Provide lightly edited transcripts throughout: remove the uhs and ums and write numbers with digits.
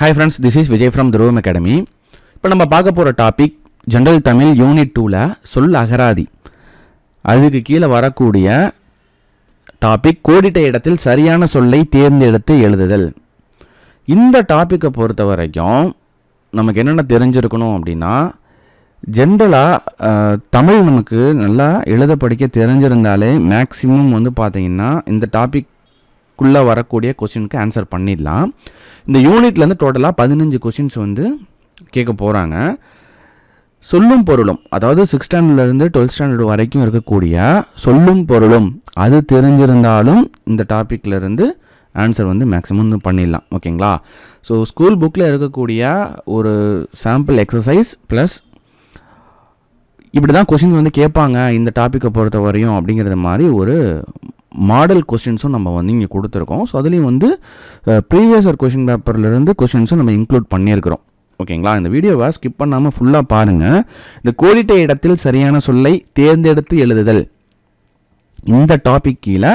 Hi friends, this is Vijay from Dhruvam Academy. இப்போ நம்ம பார்க்க போகிற டாபிக் ஜென்ரல் தமிழ் யூனிட் 2ல சொல் அகராதி. அதுக்கு கீழே வரக்கூடிய டாபிக் கோடிட்ட இடத்தில் சரியான சொல்லை தேர்ந்தெடுத்து எழுதுதல். இந்த டாப்பிக்கை பொறுத்த வரைக்கும் நமக்கு என்னென்ன தெரிஞ்சிருக்கணும் அப்படின்னா, ஜென்ரலாக தமிழ் நமக்கு நல்லா எழுத படிக்க தெரிஞ்சிருந்தாலே மேக்ஸிமம் பார்த்தீங்கன்னா இந்த டாபிக்குள்ளே வரக்கூடிய கொஷினுக்கு ஆன்சர் பண்ணிடலாம். இந்த யூனிட்லேருந்து டோட்டலாக 15 கொஷின்ஸ் கேட்க போகிறாங்க. சொல்லும் பொருளும், அதாவது 6th ஸ்டாண்டர்ட்லேருந்து 12th ஸ்டாண்டர்ட் வரைக்கும் இருக்கக்கூடிய சொல்லும் பொருளும் அது தெரிஞ்சிருந்தாலும் இந்த டாப்பிக்லேருந்து ஆன்சர் மேக்ஸிமம் பண்ணிடலாம். ஓகேங்களா? ஸோ ஸ்கூல் புக்கில் இருக்கக்கூடிய ஒரு சாம்பிள் எக்ஸசைஸ் ப்ளஸ் இப்படி தான் கொஷின்ஸ் கேட்பாங்க இந்த டாப்பிக்கை பொறுத்த வரையும் அப்படிங்கிறது மாதிரி ஒரு மாடல் கொஷின்ஸும் நம்ம இங்கே கொடுத்துருக்கோம். ஸோ அதுலேயும் ப்ரீவியஸ் இயர் கொஷின் பேப்பர்லேருந்து கொஷின்ஸும் நம்ம இன்க்ளூட் பண்ணியிருக்கிறோம். ஓகேங்களா? இந்த வீடியோவை ஸ்கிப் பண்ணாமல் ஃபுல்லாக பாருங்கள். இந்த கோடிட்ட இடத்தில் சரியான சொல்லை தேர்ந்தெடுத்து எழுதுதல், இந்த டாபிக் கீழே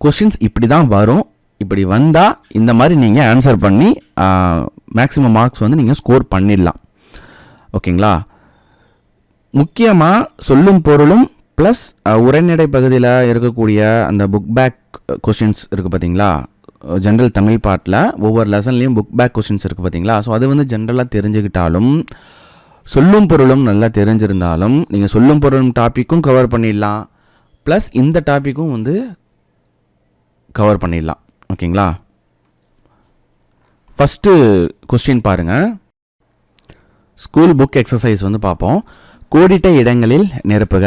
கொஷின்ஸ் இப்படி தான் வரும். இப்படி வந்தால் இந்த மாதிரி நீங்கள் ஆன்சர் பண்ணி மேக்ஸிமம் மார்க்ஸ் நீங்கள் ஸ்கோர் பண்ணிடலாம். ஓகேங்களா? முக்கியமாக சொல்லும் பொருளும் ப்ளஸ் உரைநடை பகுதியில் இருக்கக்கூடிய அந்த புக் பேக் கொஷின்ஸ் இருக்குது பார்த்தீங்களா, ஜென்ரல் தமிழ் பார்ட்டில் ஒவ்வொரு லெசன்லேயும் புக் பேக் கொஷின்ஸ் இருக்குது பார்த்தீங்களா. ஸோ அது ஜென்ரலாக தெரிஞ்சுக்கிட்டாலும் சொல்லும் பொருளும் நல்லா தெரிஞ்சிருந்தாலும் நீங்கள் சொல்லும் பொருளும் டாப்பிக்கும் கவர் பண்ணிடலாம், ப்ளஸ் இந்த டாப்பிக்கும் கவர் பண்ணிடலாம். ஓகேங்களா? ஃபஸ்ட்டு கொஸ்டின் பாருங்கள். ஸ்கூல் புக் எக்ஸசைஸ் பார்ப்போம். கோடிட்ட இடங்களில் நிரப்புக.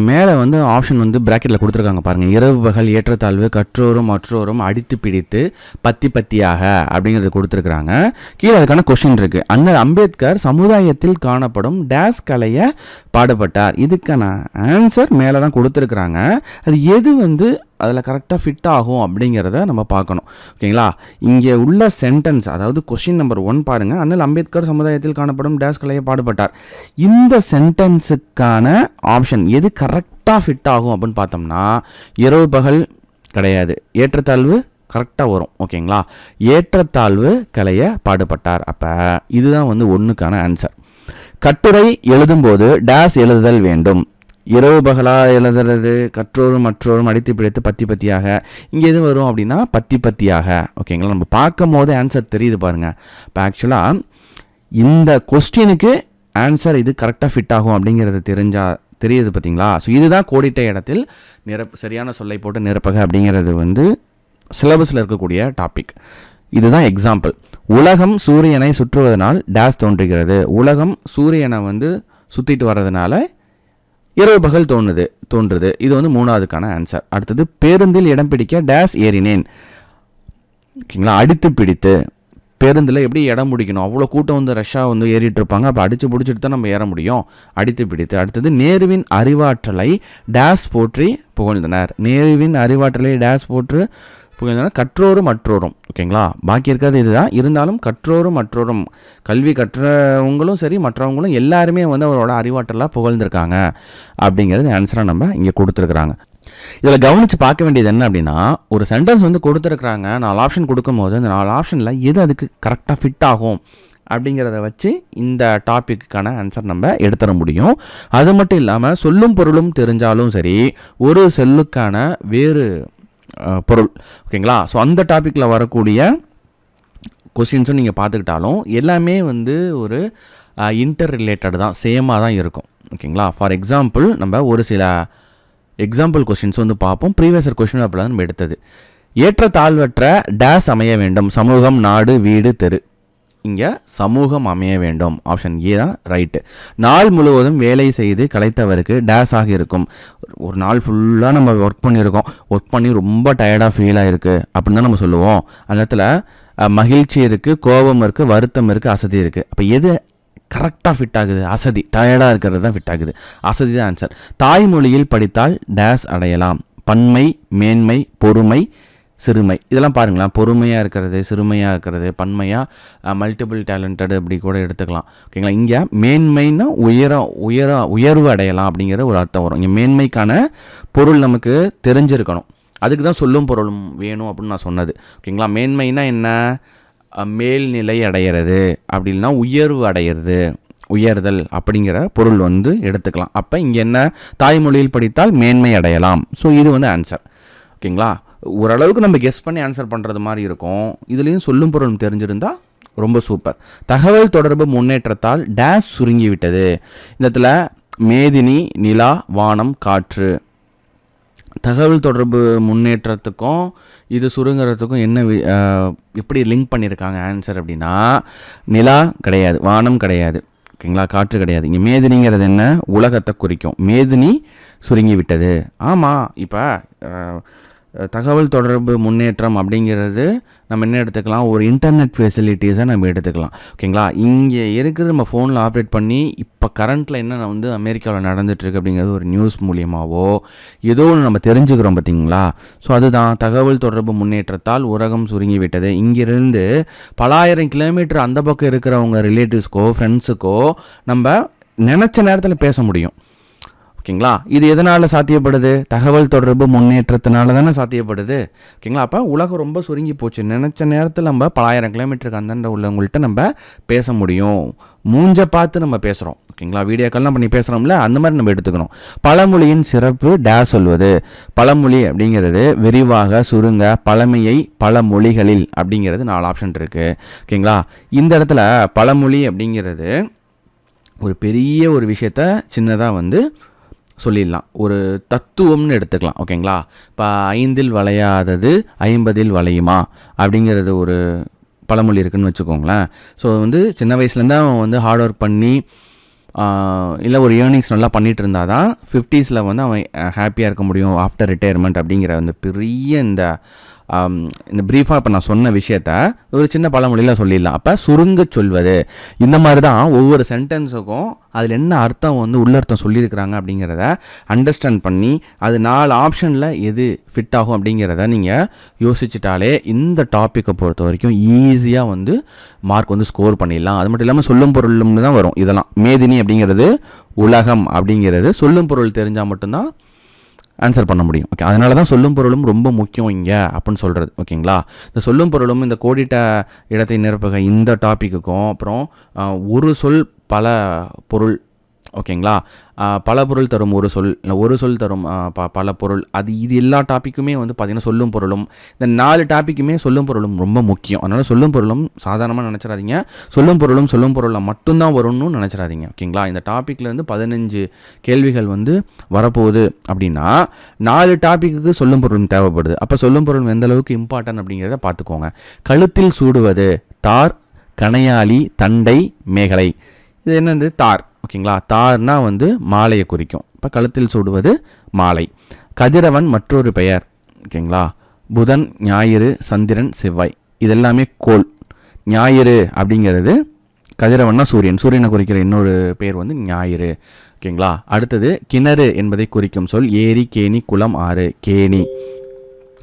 மேலே ஆப்ஷன் பிராக்கெட்டில் கொடுத்துருக்காங்க பாருங்கள். இரவு பகல் ஏற்றத்தாழ்வு கற்றோரும் மற்றோரும் அடித்து பிடித்து பத்தி பத்தியாக அப்படிங்கிறது கொடுத்துருக்குறாங்க. கீழே அதுக்கான கொஸ்டின் இருக்குது. அண்ணல் அம்பேத்கர் சமுதாயத்தில் காணப்படும் டேஸ் கலையை பாடுபட்டார். இதுக்கான ஆன்சர் மேலே தான் கொடுத்துருக்குறாங்க. அது எது அதில் கரெக்டாக ஃபிட் ஆகும் அப்படிங்கிறத நம்ம பார்க்கணும். ஓகேங்களா? இங்கே உள்ள சென்டென்ஸ், அதாவது கொஸ்டின் நம்பர் 1 பாருங்கள். அண்ணல் அம்பேத்கர் சமுதாயத்தில் காணப்படும் டேஸ் கலையை பாடுபட்டார். இந்த சென்டென்ஸுக்கான ஆப்ஷன் எது கரெக்டாக ஃபிட் ஆகும் அப்படின்னு பார்த்தோம்னா, இரவு பகல் கிடையாது, ஏற்றத்தாழ்வு கரெக்டாக வரும். ஓகேங்களா? ஏற்றத்தாழ்வு கலையை பாடுபட்டார். அப்போ இதுதான் 1க்கான ஆன்சர். கட்டுரை எழுதும்போது டேஸ் எழுதுதல் வேண்டும். இரவு பகலாக எழுதுறது, கற்றோரும் மற்றோரும் அடித்து பிடித்து பத்தி பத்தியாக, இங்கே எது வரும் அப்படின்னா பத்தி பத்தியாக. ஓகேங்களா? நம்ம பார்க்கும் போது ஆன்சர் தெரியுது பாருங்கள். இப்போ ஆக்சுவலாக இந்த கொஸ்டினுக்கு ஆன்சர் இது கரெக்டாக ஃபிட் ஆகும் அப்படிங்கிறது தெரியுது பார்த்தீங்களா. ஸோ இதுதான் கோடிட்ட இடத்தில் சரியான சொல்லை போட்டு நிரப்பக அப்படிங்கிறது சிலபஸில் இருக்கக்கூடிய டாபிக். இதுதான் எக்ஸாம்பிள். உலகம் சூரியனை சுற்றுவதனால் டேஸ் தோன்றுகிறது. உலகம் சூரியனை சுற்றிட்டு வர்றதுனால இரவு பகல் தோன்றுது. இது 3வதுக்கான ஆன்சர். அடுத்தது பேருந்தில் இடம் பிடிக்க டேஸ் ஏறினேன். ஓகேங்களா? அடித்து பிடித்து. பேருந்தில் எப்படி இடம் பிடிக்கணும், அவ்வளோ கூட்டம் ரஷ்ஷாக ஏறிட்டு இருப்பாங்க. அப்போ அடித்து பிடிச்சிட்டு தான் நம்ம ஏற முடியும். அடித்து பிடித்து. அடுத்தது நேருவின் அறிவாற்றலை டேஸ் போற்றி புகழ்ந்தனர். நேருவின் அறிவாற்றலை டேஸ் போற்று புகழ்ந்தனர். கற்றோரும் மற்றோரும். ஓகேங்களா? பாக்கி இருக்கிறது இதுதான். இருந்தாலும் கற்றோரும் மற்றோரும், கல்வி கற்றவங்களும் சரி மற்றவங்களும் எல்லாருமே அவரோட அறிவாற்றலாக புகழ்ந்திருக்காங்க அப்படிங்கிறது ஆன்சராக நம்ம இங்கே கொடுத்துருக்குறாங்க. இதில் கவனித்து பார்க்க வேண்டியது என்ன அப்படின்னா, ஒரு சென்டென்ஸ் கொடுத்துருக்குறாங்க. 4 ஆப்ஷன் கொடுக்கும்போது அந்த 4 ஆப்ஷனில் எது அதுக்கு கரெக்டாக ஃபிட் ஆகும் அப்படிங்கிறத வச்சு இந்த டாப்பிக்கான ஆன்சர் நம்ம எடுத்துட முடியும். அது மட்டும் இல்லாமல் சொல்லும் பொருளும் தெரிஞ்சாலும் சரி, ஒரு சொல்லுக்கான வேறு பொருள். ஓகேங்களா? ஸோ அந்த டாப்பிக்கில் வரக்கூடிய கொஸ்டின்ஸும் நீங்கள் பார்த்துக்கிட்டாலும் எல்லாமே ஒரு இன்டர் ரிலேட்டட் தான், சேமாக தான் இருக்கும். ஓகேங்களா? ஃபார் எக்ஸாம்பிள் நம்ம ஒரு சில எக்ஸாம்பிள் கொஸ்டின்ஸ் பார்ப்போம். ப்ரீவியஸ் இயர் கொஸ்டின் பேப்பரில் நம்ம எடுத்தது. ஏற்றத்தாழ்வற்ற டேஸ் அமைய வேண்டும். சமூகம், நாடு, வீடு, தெரு. இங்கே சமூகம் அமைய வேண்டும். ஆப்ஷன் ஏ தான் ரைட்டு. நாள் முழுவதும் வேலை செய்து களைத்தவருக்கு டேஸ் ஆகி இருக்கும். ஒரு நாள் ஃபுல்லாக நம்ம ஒர்க் பண்ணியிருக்கோம், ஒர்க் பண்ணி ரொம்ப டயர்டாக ஃபீல் ஆகிருக்கு அப்படின்னு தான் நம்ம சொல்லுவோம். அந்த இடத்துல மகிழ்ச்சி இருக்குது, கோபம் இருக்குது, வருத்தம் இருக்குது, அசதி இருக்குது. அப்போ எது கரெக்டாக ஃபிட் ஆகுது? அசதி, டயர்டாக இருக்கிறது தான் ஃபிட் ஆகுது. அசதி தான் ஆன்சர். தாய்மொழியில் படித்தால் டேஸ் அடையலாம். பன்மை, மேன்மை, பொறுமை, சிறுமை. இதெல்லாம் பாருங்களேன். பொறுமையாக இருக்கிறது, சிறுமையாக இருக்கிறது, பன்மையாக மல்டிபிள் டேலண்டட் அப்படி கூட எடுத்துக்கலாம். ஓகேங்களா? இங்கே மேன்மைன்னா உயர்வு அடையலாம் அப்படிங்கிற ஒரு அர்த்தம் வரும். இங்கே மேன்மைக்கான பொருள் நமக்கு தெரிஞ்சிருக்கணும். அதுக்கு தான் சொல்லும் பொருளும் வேணும் அப்படின்னு நான் சொன்னது. ஓகேங்களா? மேன்மைனா என்ன? மேல்நிலை அடையிறது, அப்படின்னா உயர்வு அடையிறது, உயர்தல் அப்படிங்கிற பொருள் வந்து எடுத்துக்கலாம். அப்போ இங்கே என்ன, தாய்மொழியில் படித்தால் மேன்மை அடையலாம். ஸோ இது வந்து ஆன்சர். ஓகேங்களா, ஓரளவுக்கு நம்ம கெஸ் பண்ணி ஆன்சர் பண்ணுறது மாதிரி இருக்கும். இதுலேயும் சொல்லும் பொருள் தெரிஞ்சிருந்தால் ரொம்ப சூப்பர். தகவல் தொடர்பு முன்னேற்றத்தால் டேஷ் சுருங்கி விட்டது. இந்த இடத்துல மேதினி, நிலா, வானம், காற்று. தகவல் தொடர்பு முன்னேற்றத்துக்கும் இது சுருங்கிறதுக்கும் என்ன எப்படி லிங்க் பண்ணியிருக்காங்க ஆன்சர் அப்படின்னா, நிலா கிடையாது, வானம் கிடையாது, ஓகேங்களா, காற்று கிடையாது. இங்கே மேதினிங்கிறது என்ன, உலகத்தை குறிக்கும். மேதினி சுருங்கி விட்டது. ஆமாம், இப்போ தகவல் தொடர்பு முன்னேற்றம் அப்படிங்கிறது நம்ம என்ன எடுத்துக்கலாம், ஒரு இன்டர்நெட் ஃபெசிலிட்டிஸை நம்ம எடுத்துக்கலாம். ஓகேங்களா, இங்கே இருக்கிற நம்ம ஃபோனில் ஆப்ரேட் பண்ணி இப்போ கரண்ட்டில் என்ன வந்து அமெரிக்காவில் நடந்துகிட்ருக்கு அப்படிங்கிறது ஒரு நியூஸ் மூலியமாகவோ ஏதோ ஒன்று நம்ம தெரிஞ்சுக்கிறோம் பார்த்தீங்களா. ஸோ அதுதான் தகவல் தொடர்பு முன்னேற்றத்தால் உலகம் சுருங்கி விட்டது. இங்கிருந்து பலாயிரம் கிலோமீட்டர் அந்த பக்கம் இருக்கிறவங்க ரிலேட்டிவ்ஸ்க்கோ ஃப்ரெண்ட்ஸுக்கோ நம்ம நினச்ச நேரத்தில் பேச முடியும். ஓகேங்களா, இது எதனால் சாத்தியப்படுது, தகவல் தொடர்பு முன்னேற்றத்தினால தானே சாத்தியப்படுது. ஓகேங்களா, அப்போ உலகம் ரொம்ப சுருங்கி போச்சு. நினச்ச நேரத்தில் நம்ம பலாயிரம் கிலோமீட்டருக்கு அந்தாண்ட உள்ளவங்கள்ட்ட நம்ம பேச முடியும். மூஞ்சை பார்த்து நம்ம பேசுகிறோம். ஓகேங்களா, வீடியோ கால்லாம் பண்ணி பேசுகிறோம்ல, அந்த மாதிரி நம்ம எடுத்துக்கணும். பழமொழியின் சிறப்பு டேஸ் சொல்வது. பழமொழி அப்படிங்கிறது விரிவாக சுருங்க பழமையை பல மொழிகளில் அப்படிங்கிறது 4 ஆப்ஷன் இருக்குது. ஓகேங்களா, இந்த இடத்துல பழமொழி அப்படிங்கிறது ஒரு பெரிய ஒரு விஷயத்த சின்னதாக வந்து சொல்லிடலாம், ஒரு தத்துவம்னு எடுத்துக்கலாம். ஓகேங்களா, இப்போ 5 வளையாதது 50 வளையுமா அப்படிங்கிறது ஒரு பழமொழி இருக்குதுன்னு வச்சுக்கோங்களேன். ஸோ வந்து சின்ன வயசுலேருந்து அவன் வந்து ஹார்ட் ஒர்க் பண்ணி இல்லை ஒரு ஏர்னிங்ஸ் நல்லா பண்ணிகிட்டு இருந்தால் தான் 50s வந்து அவன் ஹாப்பியாக இருக்க முடியும் ஆஃப்டர் ரிட்டையர்மெண்ட் அப்படிங்கிற அந்த பெரிய இந்த ப்ரீஃபாக இப்போ நான் சொன்ன விஷயத்த ஒரு சின்ன பழமொழியில் சொல்லிடலாம். அப்போ சுருங்க சொல்வது, இந்த மாதிரி தான் ஒவ்வொரு சென்டென்ஸுக்கும் அதில் என்ன அர்த்தம் வந்து உள்ளர்த்தம் சொல்லியிருக்கிறாங்க அப்படிங்கிறத அண்டர்ஸ்டாண்ட் பண்ணி அது 4 ஆப்ஷனில் எது ஃபிட் ஆகும் அப்படிங்கிறத நீங்கள் யோசிச்சுட்டாலே இந்த டாப்பிக்கை பொறுத்த வரைக்கும் ஈஸியாக வந்து மார்க் வந்து ஸ்கோர் பண்ணிடலாம். அது மட்டும் இல்லாமல் சொல்லும் பொருள்னு தான் வரும் இதெல்லாம். மேதினி அப்படிங்கிறது உலகம் அப்படிங்கிறது சொல்லும் பொருள் தெரிஞ்சால் மட்டும்தான் ஆன்சர் பண்ண முடியும். ஓகே, அதனால தான் சொல்லும் பொருளும் ரொம்ப முக்கியம் இங்கே அப்படின்னு சொல்கிறது. ஓகேங்களா, இந்த சொல்லும் பொருளும் இந்த கோடிட்ட இடத்தை நிரப்புக இந்த டாப்பிக்குக்கும் அப்புறம் ஒரு சொல் பல பொருள். ஓகேங்களா, பல பொருள் தரும் ஒரு சொல், இல்லை ஒரு சொல் தரும் பல பொருள். இது எல்லா டாப்பிக்குமே வந்து பார்த்திங்கன்னா சொல்லும் பொருளும் இந்த 4 டாப்பிக்குமே சொல்லும் பொருளும் ரொம்ப முக்கியம். அதனால் சொல்லும் பொருளும் சாதாரணமாக நினச்சிடாதீங்க, சொல்லும் பொருளில் மட்டும்தான் வரும்னு நினச்சிடாதீங்க. ஓகேங்களா, இந்த டாப்பிக்கில் வந்து 15 கேள்விகள் வந்து வரப்போகுது அப்படின்னா 4 டாப்பிக்கு சொல்லும் பொருளும் தேவைப்படுது. அப்போ சொல்லும் பொருள் எந்த அளவுக்கு இம்பார்ட்டன்ட் அப்படிங்கிறத பார்த்துக்கோங்க. கழுத்தில் சூடுவது தார், கணையாளி, தண்டை, மேகலை. இது என்னது, தார். ஓகேங்களா, தார்னா வந்து மாலையை குறிக்கும். இப்போ கழுத்தில் சூடுவது மாலை. கதிரவன் மற்றொரு பெயர். ஓகேங்களா, புதன், ஞாயிறு, சந்திரன், செவ்வாய், இதெல்லாமே கோள். ஞாயிறு அப்படிங்கிறது கதிரவன்னா சூரியனை குறிக்கிற இன்னொரு பேர் வந்து ஞாயிறு. ஓகேங்களா, அடுத்தது கிணறு என்பதை குறிக்கும் சொல் ஏரி, கேணி, குளம், ஆறு, கேணி.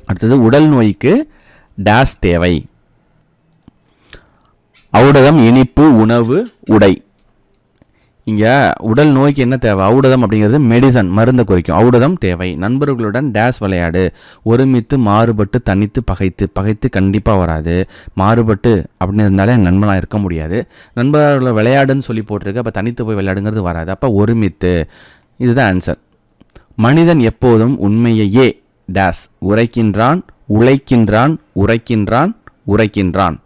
அடுத்தது உடல் நோய்க்கு டேஸ் தேவை. ஔடதம், இனிப்பு, உணவு, உடை. இங்கே உடல் நோய்க்கு என்ன தேவை, ஔடதம் அப்படிங்கிறது மெடிசன், மருந்தை குறிக்கும். ஔடதம் தேவை. நண்பர்களுடன் டேஸ் விளையாடு. ஒருமித்து, மாறுபட்டு, தனித்து, பகைத்து கண்டிப்பாக வராது. மாறுபட்டு அப்படின்னு இருந்தாலே நண்பனாக இருக்க முடியாது. நண்பர்களை விளையாடுன்னு சொல்லி போட்டிருக்கு, அப்போ தனித்து போய் விளையாடுங்கிறது வராது. அப்போ ஒருமித்து, இதுதான் ஆன்சர். மனிதன் எப்போதும் உண்மையையே டேஸ் உரைக்கின்றான், உழைக்கின்றான், உரைக்கின்றான்.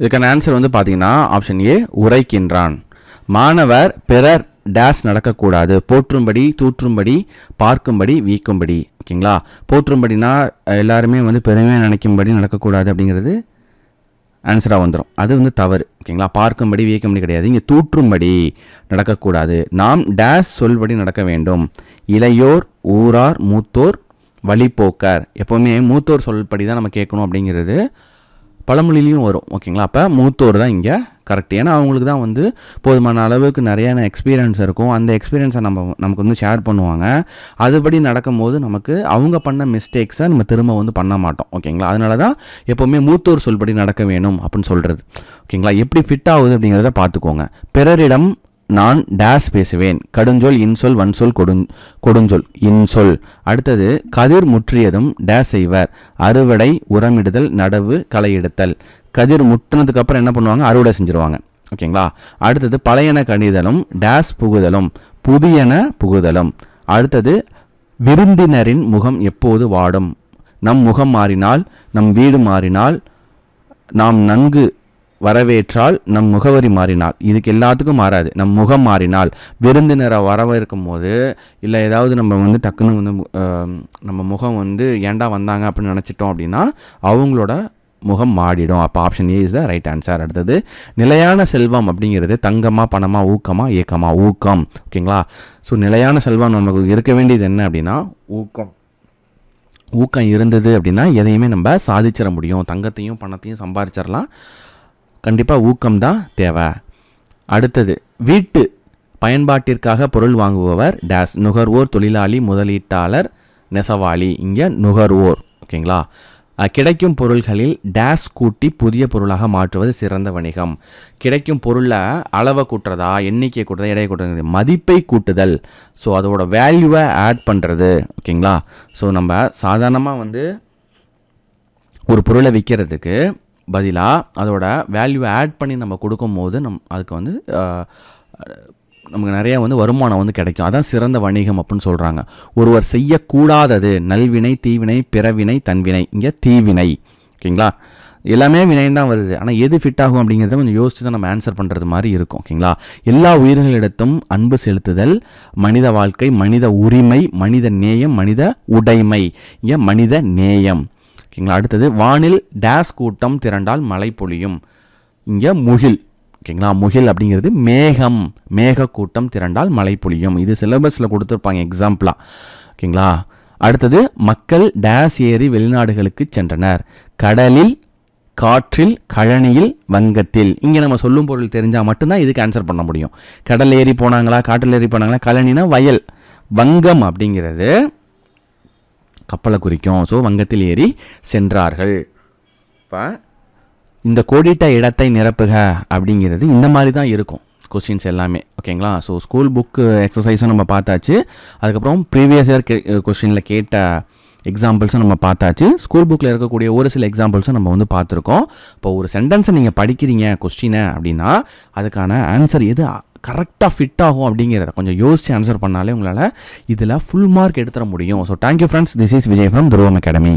இதுக்கான ஆன்சர் வந்து பார்த்தீங்கன்னா ஆப்ஷன் ஏ, உரைக்கின்றான். மாணவர் பிறர் டேஸ் நடக்கக்கூடாது. போற்றும்படி, தூற்றும்படி, பார்க்கும்படி, வீக்கும்படி. ஓகேங்களா, போற்றும்படினா எல்லாருமே வந்து பெருமையாக நினைக்கும்படி நடக்கக்கூடாது அப்படிங்கிறது ஆன்சராக வந்துடும். அது வந்து தவறு. ஓகேங்களா, பார்க்கும்படி, வீக்கும்படி கிடையாது. இங்கே தூற்றும்படி நடக்கக்கூடாது. நாம் டேஸ் சொல்படி நடக்க வேண்டும். இளையோர், ஊரார், மூத்தோர், வழிபோக்கர். எப்போவுமே மூத்தோர் சொல்படி தான் நம்ம கேட்கணும் அப்படிங்கிறது பழமொழிலையும் வரும். ஓகேங்களா, அப்போ மூத்தோர் தான் இங்கே கரெக்ட். ஏன்னா அவங்களுக்கு தான் வந்து போதுமான அளவுக்கு நிறையான எக்ஸ்பீரியன்ஸ் இருக்கும். அந்த எக்ஸ்பீரியன்ஸை நமக்கு வந்து ஷேர் பண்ணுவாங்க. அதுபடி நடக்கும்போது நமக்கு அவங்க பண்ண மிஸ்டேக்ஸை நம்ம திரும்ப வந்து பண்ண மாட்டோம். ஓகேங்களா, அதனால தான் எப்போவுமே மூத்தோர் சொல்படி நடக்க வேணும் அப்படின்னு சொல்கிறது. ஓகேங்களா, எப்படி ஃபிட் ஆகுது அப்படிங்கிறத பார்த்துக்கோங்க. பிறரிடம் நான் டேஸ் பேசுவேன். கடுஞ்சொல் இன்சொல் வன்சொல் கொடுஞ்சொல் இன்சொல். அடுத்தது கதிர் முற்றியதும் டேஸ் செய்வர். அறுவடை, உரமிடுதல், நடவு, களை எடுத்தல். கதிர் முற்றினதுக்கு அப்புறம் என்ன பண்ணுவாங்க, அறுவடை செஞ்சுருவாங்க. ஓகேங்களா. அடுத்தது பழையன கணிதலும் டேஸ் புகுதலும், புதியன புகுதலும். அடுத்தது விருந்தினரின் முகம் எப்போது வாடும். நம் முகம் மாறினால், நம் வீடு மாறினால், நாம் நன்கு வரவேற்றால், நம் முகவரி மாறினால். இதுக்கு எல்லாத்துக்கும் மாறாது. நம் முகம் மாறினால், விருந்தினரை வரவேற்கும் போது இல்லை ஏதாவது நம்ம வந்து டக்குன்னு வந்து நம்ம முகம் வந்து ஏண்டா வந்தாங்க அப்படின்னு நினச்சிட்டோம் அப்படின்னா அவங்களோட முகம் மாறிடும். அப்போ option A is the right answer. அடுத்தது நிலையான செல்வம் அப்படிங்கிறது தங்கமா, பணமா, ஊக்கமா, ஏக்கமா. ஊக்கம். ஓகேங்களா. ஸோ நிலையான செல்வம் நமக்கு இருக்க வேண்டியது என்ன அப்படின்னா ஊக்கம். ஊக்கம் இருந்தது அப்படின்னா எதையுமே நம்ம சாதிச்சிட முடியும். தங்கத்தையும் பணத்தையும் சம்பாதிச்சிடலாம். கண்டிப்பாக ஊக்கம்தான் தேவை. அடுத்தது வீட்டு பயன்பாட்டிற்காக பொருள் வாங்குபவர் டேஸ். நுகர்வோர், தொழிலாளி, முதலீட்டாளர், நெசவாளி. இங்கே நுகர்வோர். ஓகேங்களா. கிடைக்கும் பொருள்களில் டேஸ் கூட்டி புதிய பொருளாக மாற்றுவது சிறந்த வணிகம். கிடைக்கும் பொருளை அளவை கூட்டுறதா, எண்ணிக்கையை கூட்டுறதா, எடையை கூட்டுறது, மதிப்பை கூட்டுதல். ஸோ அதோட வேல்யூவை ஆட் பண்ணுறது. ஓகேங்களா. ஸோ நம்ம சாதாரணமாக வந்து ஒரு பொருளை விற்கிறதுக்கு பதிலாக அதோட வேல்யூவை ஆட் பண்ணி நம்ம கொடுக்கும்போது அதுக்கு வந்து நமக்கு நிறையா வந்து வருமானம் வந்து கிடைக்கும். அதான் சிறந்த வணிகம் அப்படின்னு சொல்கிறாங்க. ஒருவர் செய்யக்கூடாதது நல்வினை, தீவினை, பிறவினை, தன்வினை. இங்கே தீவினை. ஓகேங்களா. எல்லாமே வினைன்னு தான் வருது. ஆனால் எது ஃபிட் ஆகும் அப்படிங்கிறத கொஞ்சம் யோசிச்சு தான் நம்ம ஆன்சர் பண்ணுறது மாதிரி இருக்கும். ஓகேங்களா. எல்லா உயிர்களிடத்தும் அன்பு செலுத்துதல், மனித வாழ்க்கை, மனித உரிமை, மனித நேயம், மனித உடைமை. இங்கே மனித நேயம். ஓகேங்களா. அடுத்தது வானில் டேஸ் கூட்டம் திரண்டால் மழை பொழியும். இங்கே முகில். ஓகேங்களா. முகில் அப்படிங்கிறது மேகம். மேக கூட்டம் திரண்டால் மழை பொழியும். இது சிலபஸில் கொடுத்துருப்பாங்க எக்ஸாம்பிளாக. ஓகேங்களா. அடுத்தது மக்கள் டேஸ் ஏறி வெளிநாடுகளுக்கு சென்றனர். கடலில், காற்றில், கழனியில், வங்கத்தில். இங்கே நம்ம சொல்லும் பொருள் தெரிஞ்சால் மட்டும்தான் இதுக்கு ஆன்சர் பண்ண முடியும். கடல் ஏறி போனாங்களா, காற்றில் ஏறி போனாங்களா, கழனினா வயல். வங்கம் அப்படிங்கிறது கப்பலை குறிக்கும். ஸோ வங்கத்தில் ஏறி சென்றார்கள். இப்போ இந்த கோடிட்ட இடத்தை நிரப்புக அப்படிங்கிறது இந்த மாதிரி தான் இருக்கும் கொஸ்டின்ஸ் எல்லாமே. ஓகேங்களா. ஸோ ஸ்கூல் புக்கு எக்ஸசைஸும் நம்ம பார்த்தாச்சு. அதுக்கப்புறம் ப்ரீவியஸ் இயர் கொஸ்டினில் கேட்ட எக்ஸாம்பிள்ஸும் நம்ம பார்த்தாச்சு. ஸ்கூல் புக்கில் இருக்கக்கூடிய ஒரு சில எக்ஸாம்பிள்ஸும் நம்ம வந்து பார்த்துருக்கோம். இப்போ ஒரு சென்டென்ஸை நீங்கள் படிக்கிறீங்க கொஸ்டினை அப்படின்னா அதுக்கான ஆன்சர் எது கரெக்டாக ஃபிட் ஆகும் அப்படிங்கிறத கொஞ்சம் யோசித்து ஆன்சர் பண்ணாலே உங்களால் இதில் ஃபுல் மார்க் எடுத்துட முடியும். So thank you friends. This is Vijay from துருவம் அகாடமி.